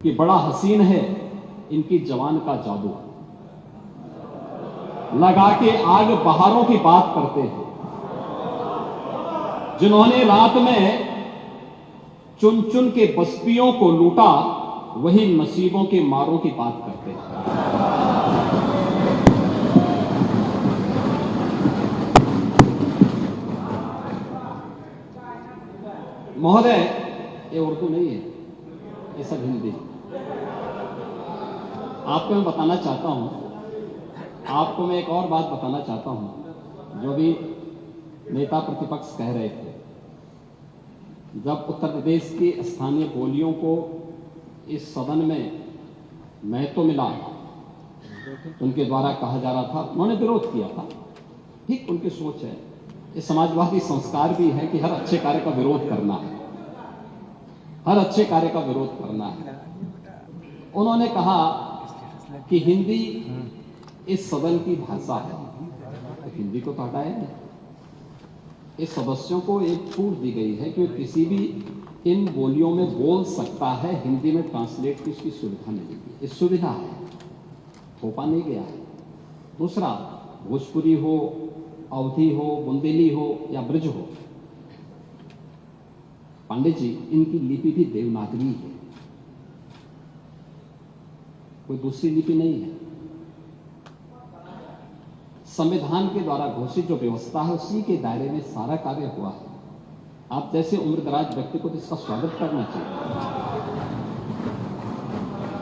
कि बड़ा हसीन है इनकी जवान का जादू, लगा के आग बहारों की बात करते हैं। जिन्होंने रात में चुन चुन के बस्तियों को लूटा, वही नसीबों के मारों की बात करते हैं। महोदय, ये उर्दू नहीं है, ये सब हिंदी। आपको मैं बताना चाहता हूं, आपको मैं एक और बात बताना चाहता हूं, जो भी नेता प्रतिपक्ष कह रहे थे। जब उत्तर प्रदेश की स्थानीय बोलियों को इस सदन में महत्व मिला, उनके द्वारा कहा जा रहा था, उन्होंने विरोध किया था। ठीक उनकी सोच है, ये समाजवादी संस्कार भी है कि हर अच्छे कार्य का विरोध करना है, हर अच्छे कार्य का विरोध करना है। उन्होंने कहा कि हिंदी इस सदन की भाषा है, तो हिंदी को तो हटाया नहीं। इस सदस्यों को एक छूट दी गई है कि किसी भी इन बोलियों में बोल सकता है, हिंदी में ट्रांसलेट की उसकी सुविधा मिलेगी। इस सुविधा है, थोपा नहीं गया है। दूसरा, भोजपुरी हो, अवधी हो, बुंदेली हो या ब्रज हो, पांडे जी, इनकी लिपि भी देवनागरी है, कोई दूसरी लिपि नहीं है। संविधान के द्वारा घोषित जो व्यवस्था है, उसी के दायरे में सारा कार्य हुआ है। आप जैसे उम्रदराज व्यक्ति को तो इसका स्वागत करना चाहिए,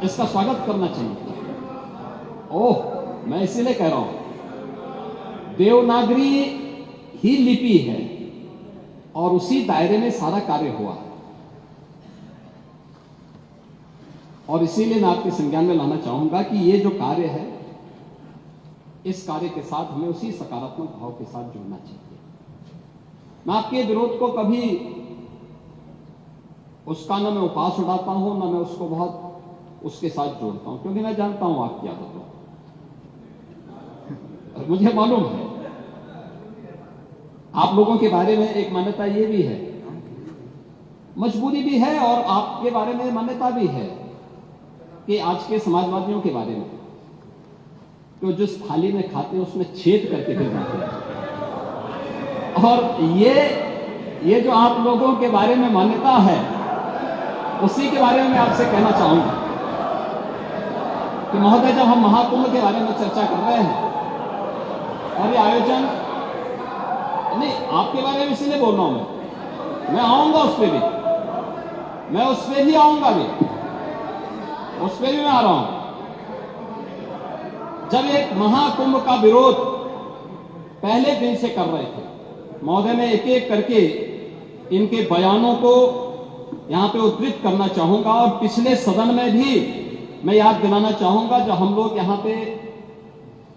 इसका स्वागत करना चाहिए। ओह, मैं इसीलिए कह रहा हूं, देवनागरी ही लिपि है और उसी दायरे में सारा कार्य हुआ है। और इसीलिए मैं आपके संज्ञान में लाना चाहूंगा कि ये जो कार्य है, इस कार्य के साथ हमें उसी सकारात्मक भाव के साथ जुड़ना चाहिए। मैं आपके विरोध को कभी उसका न मैं उपास उड़ाता हूं, न मैं उसको बहुत उसके साथ जोड़ता हूं, क्योंकि मैं जानता हूं आपकी आदतों को। मुझे मालूम है आप लोगों के बारे में एक मान्यता ये भी है, मजबूरी भी है, और आपके बारे में मान्यता भी है कि आज के समाजवादियों के बारे में, तो जिस थाली में खाते हैं उसमें छेद करके फिर जाते हैं। और ये जो आप लोगों के बारे में मान्यता है, उसी के बारे में मैं आपसे कहना चाहूंगा कि महोदय, जब हम महाकुंभ के बारे में चर्चा कर रहे हैं और ये आयोजन नहीं, आपके बारे में इसलिए बोल रहा हूं, मैं आऊंगा उस पर भी, मैं उस पर भी आऊंगा भी, उस पर भी मैं आ रहा हूं। जब एक महाकुंभ का विरोध पहले दिन से कर रहे थे, महोदय, मैं एक एक करके इनके बयानों को यहां पे उद्धृत करना चाहूंगा, और पिछले सदन में भी मैं याद दिलाना चाहूंगा, जब हम लोग यहां पे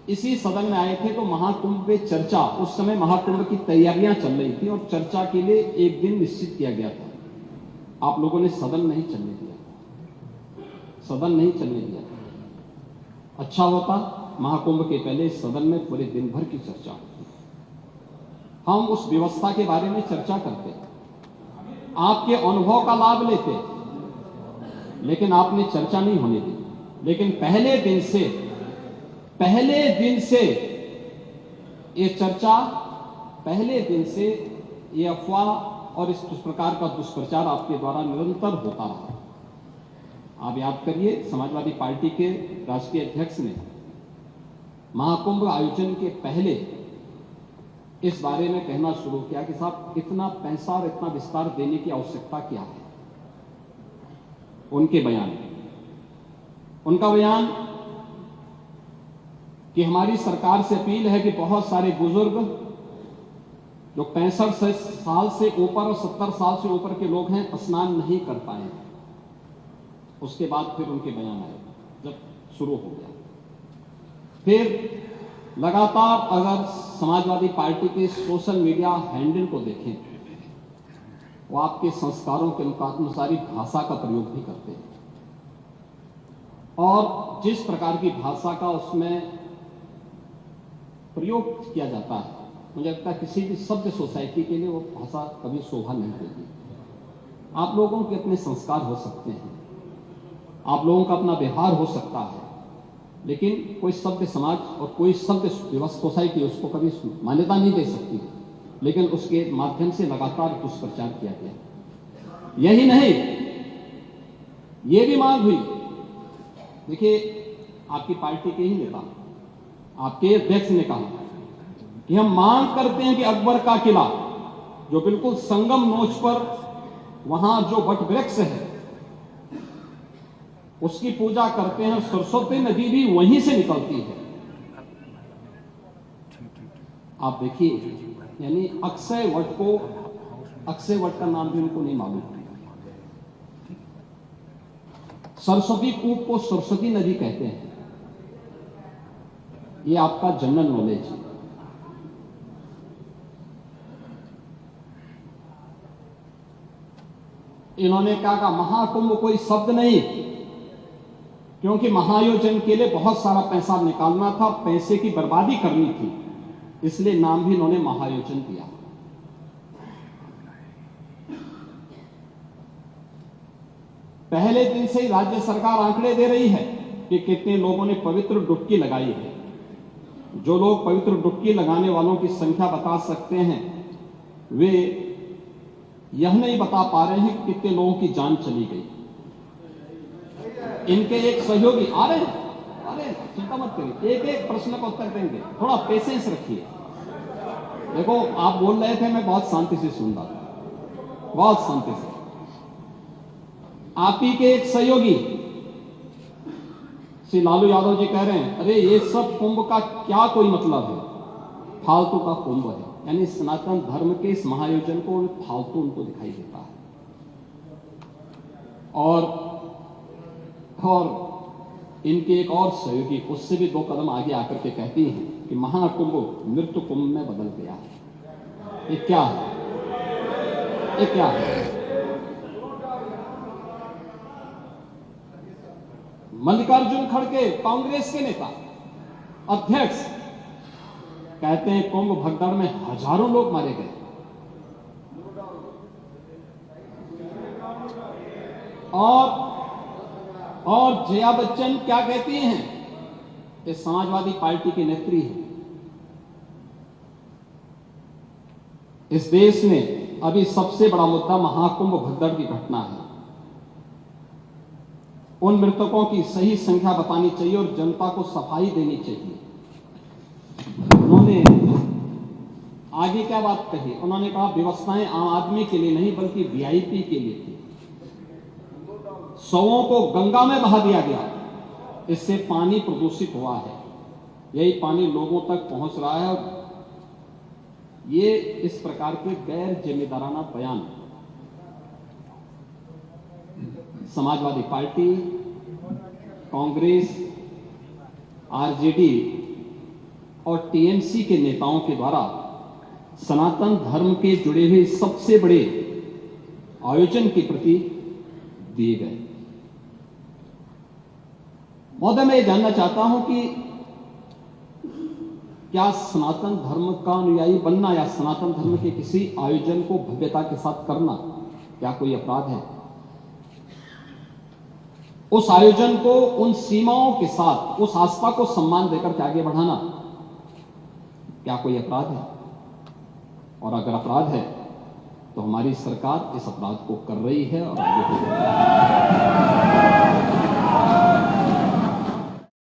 इसी सदन में आए थे तो महाकुंभ पे चर्चा, उस समय महाकुंभ की तैयारियां चल रही थी और चर्चा के लिए एक दिन निश्चित किया गया था। आप लोगों ने सदन नहीं चलने दिया, सदन नहीं चलने दिया। अच्छा होता महाकुंभ के पहले सदन में पूरे दिन भर की चर्चा होती, हम उस व्यवस्था के बारे में चर्चा करते, आपके अनुभव का लाभ लेते, लेकिन आपने चर्चा नहीं होने दी। लेकिन पहले दिन से ये चर्चा, पहले दिन से ये अफवाह और इस प्रकार का दुष्प्रचार आपके द्वारा निरंतर होता रहा। आप याद करिए, समाजवादी पार्टी के राष्ट्रीय अध्यक्ष ने महाकुंभ आयोजन के पहले इस बारे में कहना शुरू किया कि साहब, इतना पैसा और इतना विस्तार देने की आवश्यकता क्या है। उनका बयान कि हमारी सरकार से अपील है कि बहुत सारे बुजुर्ग जो 65 साल से ऊपर और 70 साल से ऊपर के लोग हैं, स्नान नहीं कर पाए। उसके बाद फिर उनके बयान आए, जब शुरू हो गया, फिर लगातार अगर समाजवादी पार्टी के सोशल मीडिया हैंडल को देखें, वो आपके संस्कारों के अनुसार भाषा का प्रयोग भी करते हैं, और जिस प्रकार की भाषा का उसमें प्रयोग किया जाता है, मुझे लगता है किसी भी सभ्य सोसाइटी के लिए वो भाषा कभी शोभा नहीं देगी। आप लोगों के अपने संस्कार हो सकते हैं, आप लोगों का अपना व्यवहार हो सकता है, लेकिन कोई सभ्य समाज और कोई सभ्य सोसाइटी उसको कभी मान्यता नहीं दे सकती, लेकिन उसके माध्यम से लगातार दुष्प्रचार किया गया। यही नहीं, ये भी मांग हुई। देखिए, आपकी पार्टी के ही नेता, आपके अध्यक्ष ने कहा कि हम मांग करते हैं कि अकबर का किला जो बिल्कुल संगम नोच पर वहां जो वट वृक्ष है उसकी पूजा करते हैं, सरस्वती नदी भी वहीं से निकलती है। आप देखिए, यानी अक्षय वट का नाम भी उनको नहीं मालूम। सरस्वती कूप को सरस्वती नदी कहते हैं। ये आपका जनरल नॉलेज है। इन्होंने कहा महाकुंभ कोई शब्द नहीं, क्योंकि महाआयोजन के लिए बहुत सारा पैसा निकालना था, पैसे की बर्बादी करनी थी, इसलिए नाम भी इन्होंने महाआयोजन दिया। पहले दिन से ही राज्य सरकार आंकड़े दे रही है कि कितने लोगों ने पवित्र डुबकी लगाई है। जो लोग पवित्र डुबकी लगाने वालों की संख्या बता सकते हैं, वे यह नहीं बता पा रहे हैं कि कितने लोगों की जान चली गई। इनके एक सहयोगी आ रहे हैं, चिंता मत करिए, एक एक प्रश्न का उत्तर देंगे, थोड़ा पेशेंस रखिए। देखो, आप बोल रहे थे, मैं बहुत शांति से सुन रहा था, बहुत शांति से। आप ही के एक सहयोगी श्री लालू यादव जी कह रहे हैं, अरे ये सब कुंभ का क्या कोई मतलब है, फालतू का कुंभ है। यानी सनातन धर्म के इस महाआयोजन को फालतू उनको दिखाई देता है। और इनके एक और सहयोगी उससे भी 2 कदम आगे आकर के कहती हैं कि महाकुंभ मृत्यु कुंभ में बदल गया है। ये क्या है? ये क्या है? मल्लिकार्जुन खड़गे, कांग्रेस के नेता, अध्यक्ष, कहते हैं कुंभ भगदड़ में हजारों लोग मारे गए। और जया बच्चन क्या कहती हैं? ये समाजवादी पार्टी की नेत्री है। इस देश में अभी सबसे बड़ा मुद्दा महाकुंभ भगदड़ की घटना है। उन मृतकों की सही संख्या बतानी चाहिए और जनता को सफाई देनी चाहिए। उन्होंने आगे क्या बात कही? उन्होंने कहा व्यवस्थाएं आम आदमी के लिए नहीं बल्कि वीआईपी के लिए थी। शवों को गंगा में बहा दिया गया, इससे पानी प्रदूषित हुआ है। यही पानी लोगों तक पहुंच रहा है। ये इस प्रकार के गैर जिम्मेदाराना बयान समाजवादी पार्टी, कांग्रेस, आरजेडी और टीएमसी के नेताओं के द्वारा सनातन धर्म के जुड़े हुए सबसे बड़े आयोजन के प्रति दिए गए। महोदय, मैं ये जानना चाहता हूं कि क्या सनातन धर्म का अनुयायी बनना या सनातन धर्म के किसी आयोजन को भव्यता के साथ करना क्या कोई अपराध है? उस आयोजन को उन सीमाओं के साथ, उस आस्था को सम्मान देकर के आगे बढ़ाना क्या कोई अपराध है? और अगर अपराध है तो हमारी सरकार इस अपराध को कर रही है और आगे बढ़ रही है।